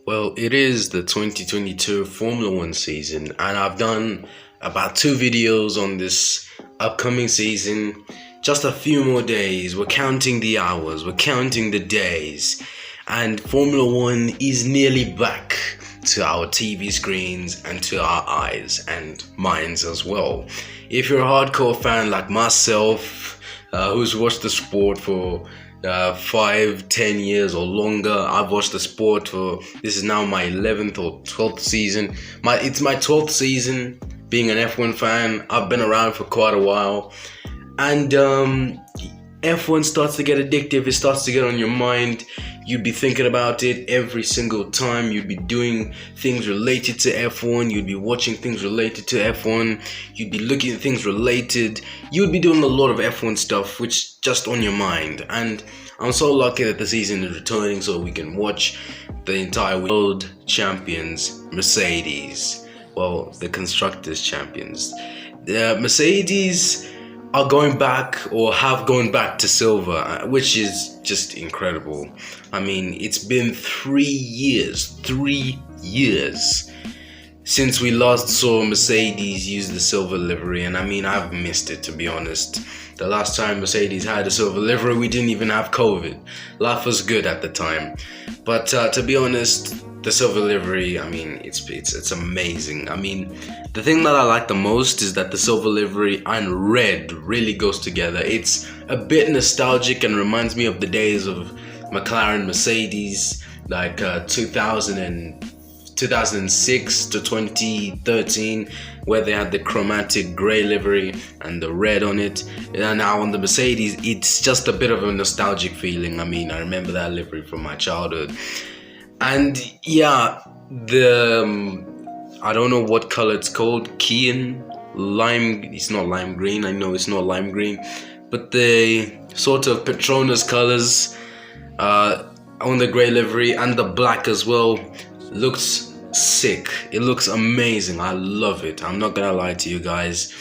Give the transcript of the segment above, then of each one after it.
Well, it is the 2022 Formula One season, and I've done about two videos on this upcoming season. Just a few more days. We're counting the hours, we're counting the days, and Formula One is nearly back to our TV screens and to our eyes and minds as well. If you're a hardcore fan like myself, who's watched the sport for 5, 10 years or longer. I've watched the sport for this is now my 11th or 12th season. It's my 12th season being an F1 fan. I've been around for quite a while, and F1 starts to get addictive. It starts to get on your mind. You'd be thinking about it every single time. You'd be doing things related to F1. You'd be watching things related to F1. You'd be looking at things related. You'd be doing a lot of F1 stuff, which just on your mind. And I'm so lucky that the season is returning so we can watch the entire world champions, Mercedes. Well, the constructors champions. The Mercedes are going back or have gone back to silver, which is just incredible. I mean, it's been 3 years since we last saw Mercedes use the silver livery, and I mean, I've missed it, to be honest. The last time Mercedes had a silver livery, we didn't even have COVID. Life was good at the time. But to be honest, the silver livery, I mean, it's amazing. I mean, the thing that I like the most is that the silver livery and red really goes together. It's a bit nostalgic and reminds me of the days of McLaren Mercedes, like 2006 to 2013, where they had the chromatic grey livery and the red on it. And now on the Mercedes, it's just a bit of a nostalgic feeling. I mean, I remember that livery from my childhood. And yeah, I don't know what color it's called, lime, it's not lime green, I know it's not lime green, but the sort of Petronas colors on the grey livery and the black as well looks sick. It looks amazing. I love it. I'm not gonna lie to you guys.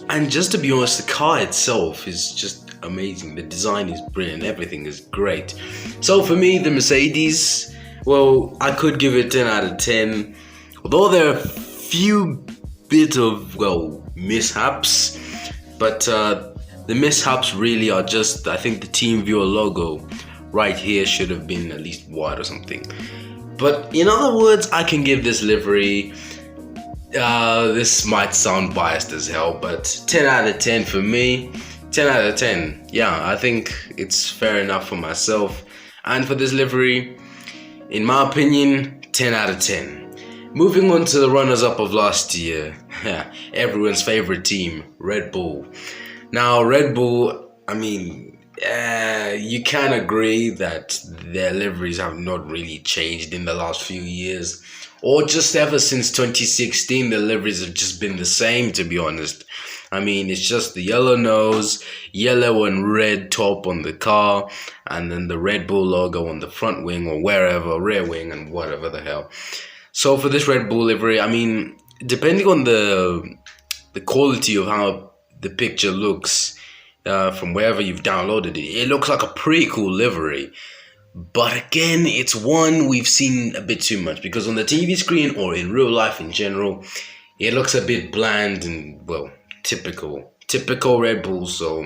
And just to be honest, the car itself is just amazing. The design is brilliant. Everything is great. So for me, the Mercedes, well, I could give it 10 out of 10. Although there are a few bit of, mishaps. But the mishaps really are just, I think the team viewer logo right here should have been at least white or something. But in other words, I can give this livery, this might sound biased as hell, but 10 out of 10 for me. 10 out of 10. Yeah, I think it's fair enough for myself. And for this livery, in my opinion, 10 out of 10. Moving on to the runners-up of last year. Everyone's favorite team, Red Bull. Now, Red Bull, I mean, you can agree that their liveries have not really changed in the last few years. Or just ever since 2016, the liveries have just been the same, to be honest. I mean, it's just the yellow nose, yellow and red top on the car, and then the Red Bull logo on the front wing or wherever, rear wing and whatever the hell. So for this Red Bull livery, I mean, depending on the quality of how the picture looks from wherever you've downloaded it, it looks like a pretty cool livery. But again, it's one we've seen a bit too much, because on the TV screen or in real life in general, it looks a bit bland and, well, typical Red Bull. So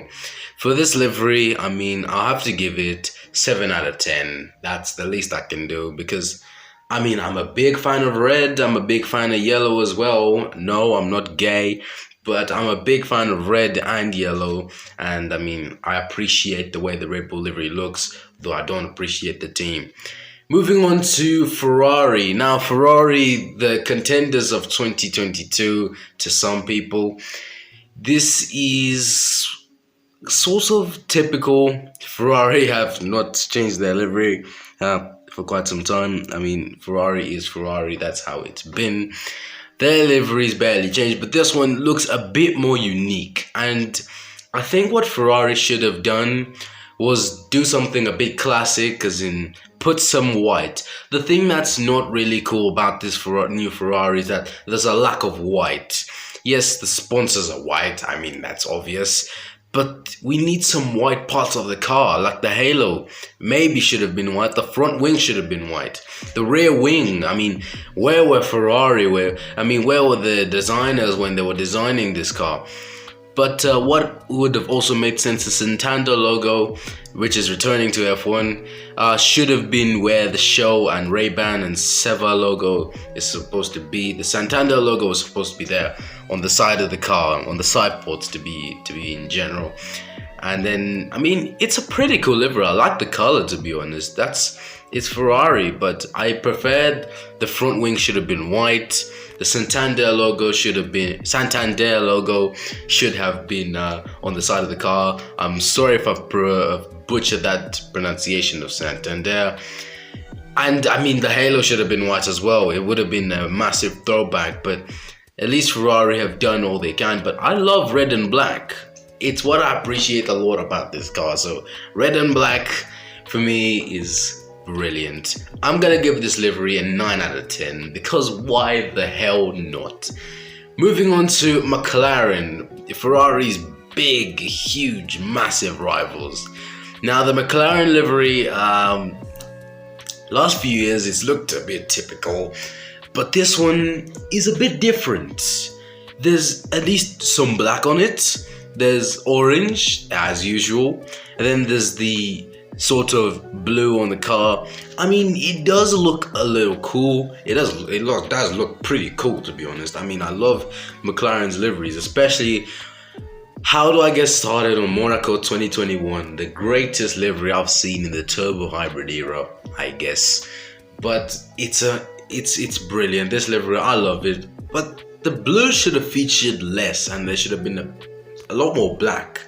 for this livery, I mean, I'll have to give it 7 out of 10. That's the least I can do, because I mean, I'm a big fan of red. I'm a big fan of yellow as well. No, I'm not gay, but I'm a big fan of red and yellow. And I mean, I appreciate the way the Red Bull livery looks, though I don't appreciate the team. Moving on to Ferrari. Now, Ferrari, the contenders of 2022 to some people. This is sort of typical. Ferrari have not changed their livery for quite some time. I mean, Ferrari is Ferrari. That's how it's been. Their livery's barely changed, but this one looks a bit more unique. And I think what Ferrari should have done was do something a bit classic, as in put some white. The thing that's not really cool about this new Ferrari is that there's a lack of white. Yes, the sponsors are white. I mean, that's obvious. but we need some white parts of the car, like the halo maybe should have been white, the front wing should have been white, the rear wing. I mean, where were Ferrari? Where were the designers when they were designing this car? But what would have also made sense, the Santander logo, which is returning to F1, should have been where the Show and Ray-Ban and Seva logo is supposed to be. The Santander logo was supposed to be there on the side of the car, on the side ports to be in general. And then, I mean, it's a pretty cool livery. I like the color, to be honest. It's Ferrari, but I preferred the front wing should have been white. The Santander logo should have been on the side of the car. I'm sorry if I've butchered that pronunciation of Santander. And I mean, the halo should have been white as well. It would have been a massive throwback, but at least Ferrari have done all they can. But I love red and black. It's what I appreciate a lot about this car. So red and black for me is brilliant. I'm gonna give this livery a 9 out of 10 because why the hell not? Moving on to McLaren, Ferrari's big, huge, massive rivals. Now the McLaren livery, last few years it's looked a bit typical, but this one is a bit different. There's at least some black on it, there's orange as usual, and then there's the sort of blue on the car. I mean, it does look a little cool. It does look pretty cool, to be honest. I mean, I love McLaren's liveries, especially. How do I get started on Monaco 2021? The greatest livery I've seen in the turbo hybrid era, I guess. But it's brilliant. This livery, I love it. But the blue should have featured less, and there should have been a lot more black.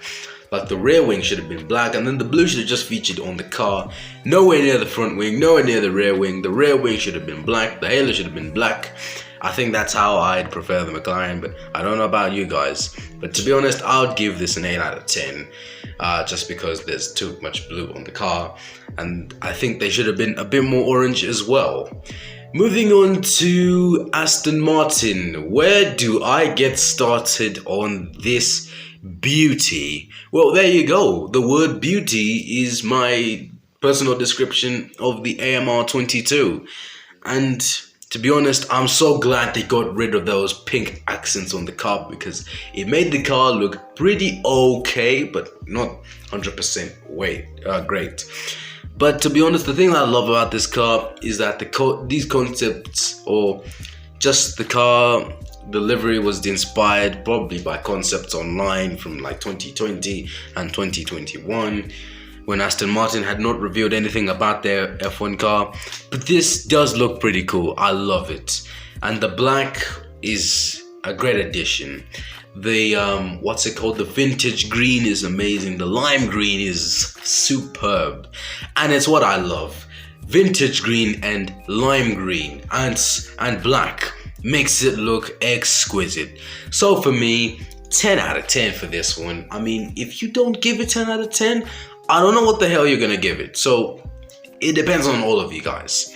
Like the rear wing should have been black, and then the blue should have just featured on the car. Nowhere near the front wing, nowhere near the rear wing. The rear wing should have been black, the halo should have been black. I think that's how I'd prefer the McLaren, but I don't know about you guys. But to be honest, I would give this an 8 out of 10, just because there's too much blue on the car, and I think they should have been a bit more orange as well. Moving on to Aston Martin, where do I get started on this beauty? Well, there you go. The word beauty is my personal description of the AMR 22. And to be honest, I'm so glad they got rid of those pink accents on the car because it made the car look pretty okay, but not 100% great. But to be honest, the thing that I love about this car is that these concepts, or just the car, the livery was inspired probably by concepts online from like 2020 and 2021 when Aston Martin had not revealed anything about their F1 car. But this does look pretty cool. I love it. And the black is a great addition. The what's it called? The vintage green is amazing. The lime green is superb. And it's what I love. Vintage green and lime green and black makes it look exquisite. So for me, 10 out of 10 for this one. I mean, if you don't give it 10 out of 10, I don't know what the hell you're gonna give it. So it depends on all of you guys.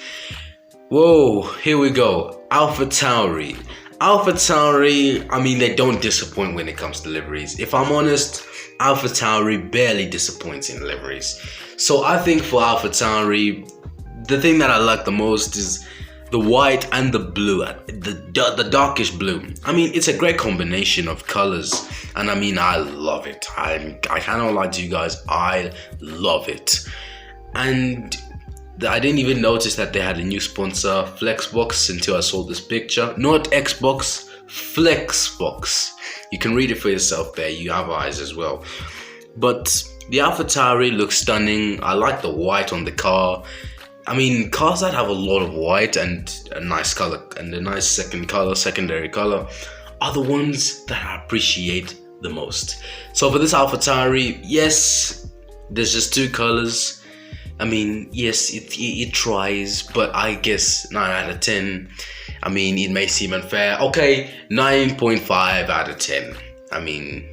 Whoa, here we go. AlphaTauri, I mean, they don't disappoint when it comes to liveries. If I'm honest, AlphaTauri barely disappoints in liveries. So I think for AlphaTauri, the thing that I like the most is the white and the blue, the darkish blue. I mean, it's a great combination of colors, and I mean, I love it. I cannot lie to you guys, I love it. And I didn't even notice that they had a new sponsor, Flexbox, until I saw this picture. Not Xbox, Flexbox. You can read it for yourself there, you have eyes as well. But the AlphaTauri looks stunning. I like the white on the car. I mean, cars that have a lot of white and a nice color and a nice secondary color are the ones that I appreciate the most. So for this AlphaTauri, yes, there's just two colors. I mean, yes, it tries, but I guess 9 out of 10. I mean, it may seem unfair. Okay, 9.5 out of 10. I mean,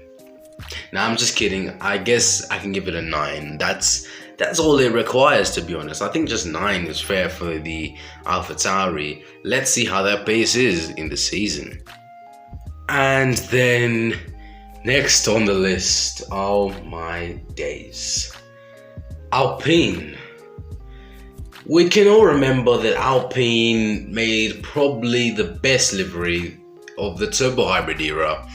nah, I'm just kidding. I guess I can give it a 9. That's all it requires, to be honest. I think just 9 is fair for the AlphaTauri. Let's see how their pace is in the season. And then Next on the list, oh my days, Alpine. We can all remember that Alpine made probably the best livery of the turbo hybrid era.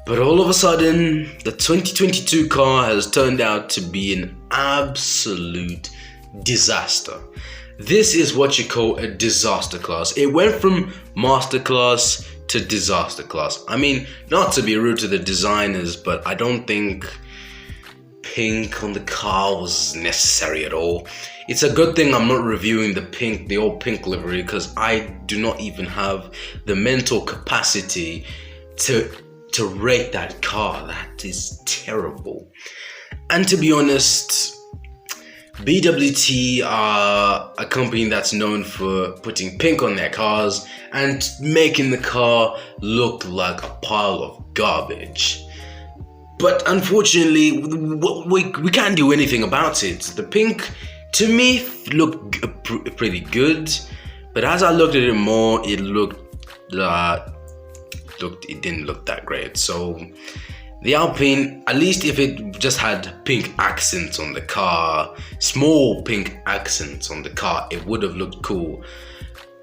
But all of a sudden, the 2022 car has turned out to be an absolute disaster. This is what you call a disaster class. It went from master class to disaster class. I mean, not to be rude to the designers, but I don't think pink on the car was necessary at all. It's a good thing I'm not reviewing the old pink livery, because I do not even have the mental capacity to rate that car. That is terrible. And to be honest, BWT are a company that's known for putting pink on their cars and making the car look like a pile of garbage. But unfortunately, we can't do anything about it. The pink, to me, looked pretty good, but as I looked at it more, it didn't look that great. So the Alpine, at least if it just had pink accents on the car, small pink accents on the car, it would have looked cool.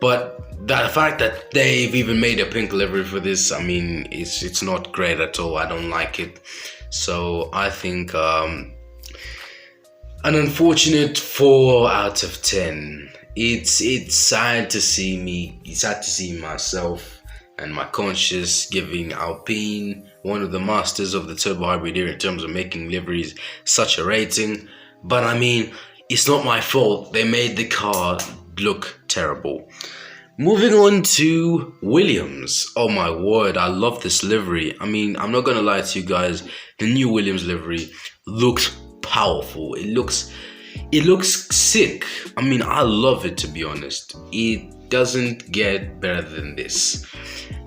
But the fact that they've even made a pink livery for this, I mean, it's not great at all. I don't like it. So I think an unfortunate 4 out of 10. It's sad to see myself and my conscience giving Alpine, one of the masters of the turbo hybrid era in terms of making liveries, such a rating. But I mean, it's not my fault. They made the car look terrible. Moving on to Williams. Oh my word, I love this livery. I mean, I'm not gonna lie to you guys, the new Williams livery looks powerful. It looks sick. I mean, I love it, to be honest. It doesn't get better than this.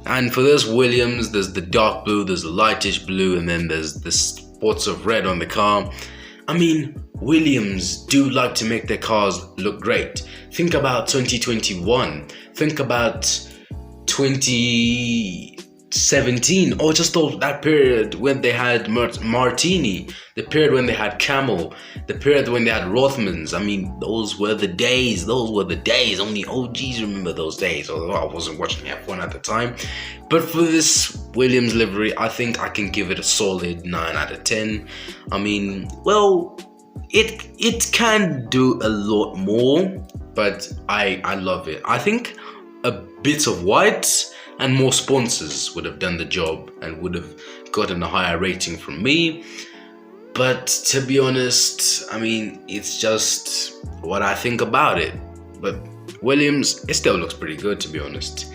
And for this Williams, there's the dark blue, there's the lightish blue, and then there's the spots of red on the car. I mean, Williams do like to make their cars look great. Think about 2021. Think about 2017, or just that period when they had Martini, the period when they had Camel, the period when they had Rothmans. I mean, those were the days. Only OGs remember those days, although I wasn't watching F1 at the time. But for this Williams livery, I think I can give it a solid 9 out of 10. I mean, well, it can do a lot more, but I love it. I think a bit of white and more sponsors would have done the job and would have gotten a higher rating from me. But to be honest, I mean, it's just what I think about it. But Williams, it still looks pretty good, to be honest.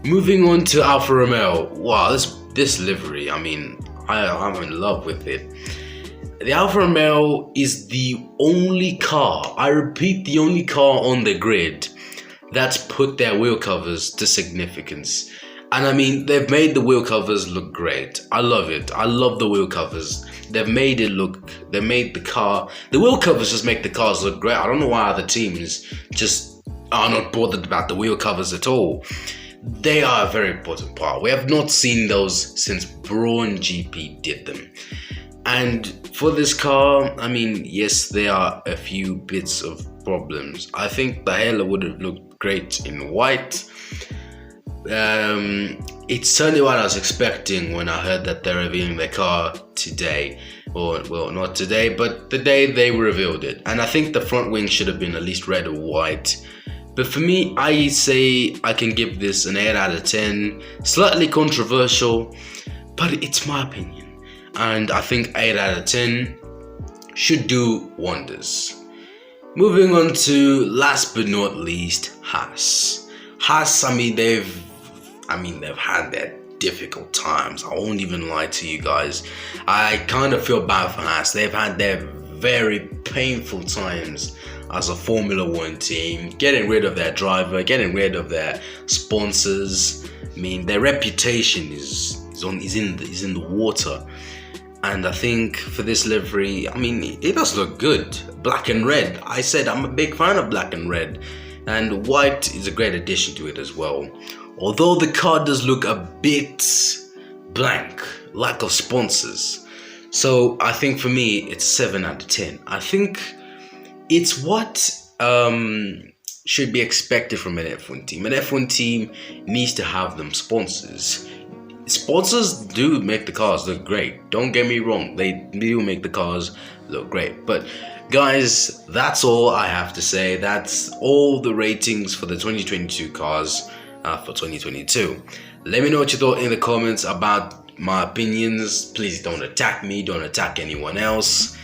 Moving on to Alfa Romeo. Wow, this livery, I mean, I'm in love with it. The Alfa Romeo is the only car, I repeat, the only car on the grid that's put their wheel covers to significance. And I mean, they've made the wheel covers look great. I love it. I love the wheel covers. The wheel covers just make the cars look great. I don't know why other teams just are not bothered about the wheel covers at all. They are a very important part. We have not seen those since Braun GP did them. And for this car, I mean, yes, there are a few bits of problems. I think the halo would have looked great in white. It's certainly what I was expecting when I heard that they're revealing their car today. Or, well, not today, but the day they revealed it. And I think the front wing should have been at least red or white. But for me, I say I can give this an 8 out of 10. Slightly controversial, but it's my opinion. And I think 8 out of 10 should do wonders. Moving on to, last but not least, Haas. Haas, I mean, they've had their difficult times. I won't even lie to you guys. I kind of feel bad for Haas. They've had their very painful times as a Formula One team, getting rid of their driver, getting rid of their sponsors. I mean, their reputation is in the water. And I think for this livery, I mean, it does look good. Black and red. I said I'm a big fan of black and red. And white is a great addition to it as well. Although the car does look a bit blank. lack of sponsors. So I think for me, it's 7 out of 10. I think it's what should be expected from an F1 team. An F1 team needs to have them sponsors. Sponsors do make the cars look great. Don't get me wrong, they do make the cars look great. But guys, that's all I have to say. That's all the ratings for the 2022 cars for 2022. Let me know what you thought in the comments about my opinions. Please don't attack me, don't attack anyone else.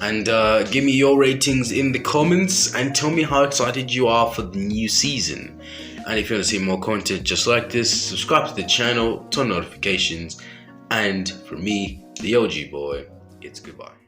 And give me your ratings in the comments and tell me how excited you are for the new season. And if you want to see more content just like this, subscribe to the channel, turn notifications, and for me, the OG boy, it's goodbye.